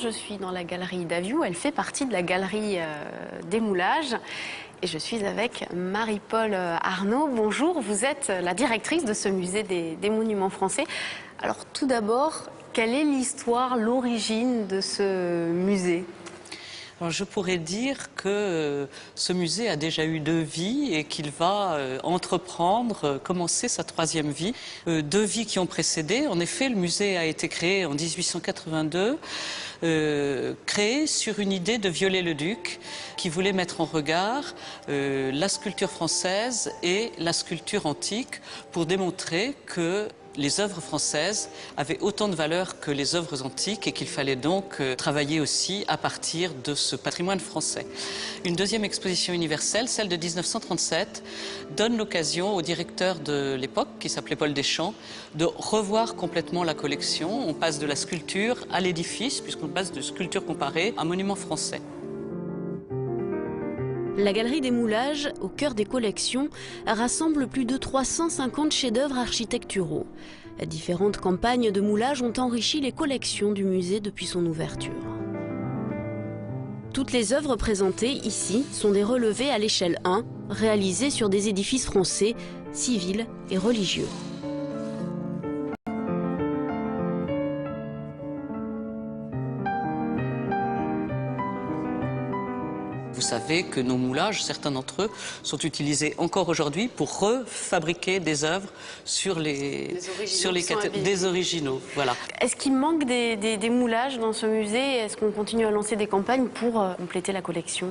Je suis dans la galerie Daviou, elle fait partie de la galerie des moulages et je suis avec Marie-Paule Arnaud. Bonjour, vous êtes la directrice de ce musée des monuments français. Alors tout d'abord, quelle est l'histoire, l'origine de ce musée ? Alors, je pourrais dire que ce musée a déjà eu 2 vies et qu'il va commencer sa 3e vie. 2 vies qui ont précédé. En effet, le musée a été créé en 1882, créé sur une idée de Viollet-le-Duc, qui voulait mettre en regard la sculpture française et la sculpture antique pour démontrer que les œuvres françaises avaient autant de valeur que les œuvres antiques et qu'il fallait donc travailler aussi à partir de ce patrimoine français. Une 2e exposition universelle, celle de 1937, donne l'occasion au directeur de l'époque, qui s'appelait Paul Deschamps, de revoir complètement la collection. On passe de la sculpture à l'édifice, puisqu'on passe de sculpture comparée à monument français. La galerie des moulages, au cœur des collections, rassemble plus de 350 chefs-d'œuvre architecturaux. Différentes campagnes de moulage ont enrichi les collections du musée depuis son ouverture. Toutes les œuvres présentées ici sont des relevés à l'échelle 1, réalisés sur des édifices français, civils et religieux. Vous savez que nos moulages, certains d'entre eux, sont utilisés encore aujourd'hui pour refabriquer des œuvres sur les des originaux. Voilà. Est-ce qu'il manque des moulages dans ce musée? Est-ce qu'on continue à lancer des campagnes pour compléter la collection?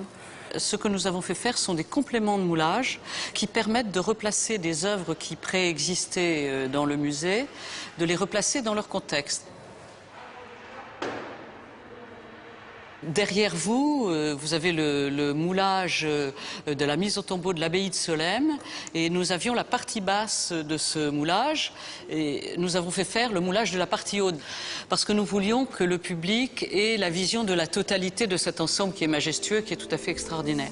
Ce que nous avons fait faire sont des compléments de moulage qui permettent de replacer des œuvres qui préexistaient dans le musée, de les replacer dans leur contexte. Derrière vous, vous avez le moulage de la mise au tombeau de l'abbaye de Solesmes et nous avions la partie basse de ce moulage et nous avons fait faire le moulage de la partie haute parce que nous voulions que le public ait la vision de la totalité de cet ensemble qui est majestueux, qui est tout à fait extraordinaire.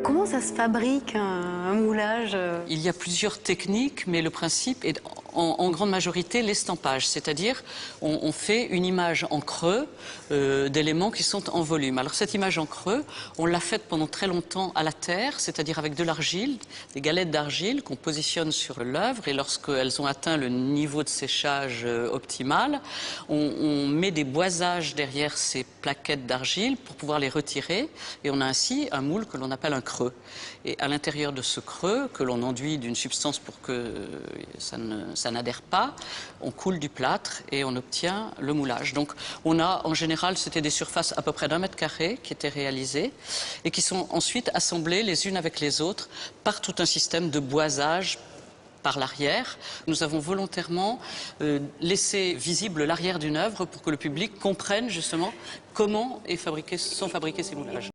Comment ça se fabrique un moulage? Il y a plusieurs techniques, mais le principe est en grande majorité l'estampage, c'est-à-dire on fait une image en creux d'éléments qui sont en volume. Alors cette image en creux, on l'a faite pendant très longtemps à la terre, c'est-à-dire avec de l'argile, des galettes d'argile qu'on positionne sur l'œuvre et lorsqu'elles ont atteint le niveau de séchage optimal, on met des boisages derrière ces plaquettes d'argile pour pouvoir les retirer et on a ainsi un moule que l'on appelle un creux. Et à l'intérieur de ce creux, que l'on enduit d'une substance pour que ça n'adhère pas, on coule du plâtre et on obtient le moulage. Donc on a, en général, c'était des surfaces à peu près d'1 mètre carré qui étaient réalisées et qui sont ensuite assemblées les unes avec les autres par tout un système de boisage par l'arrière. Nous avons volontairement laissé visible l'arrière d'une œuvre pour que le public comprenne justement comment sont fabriqués ces moulages.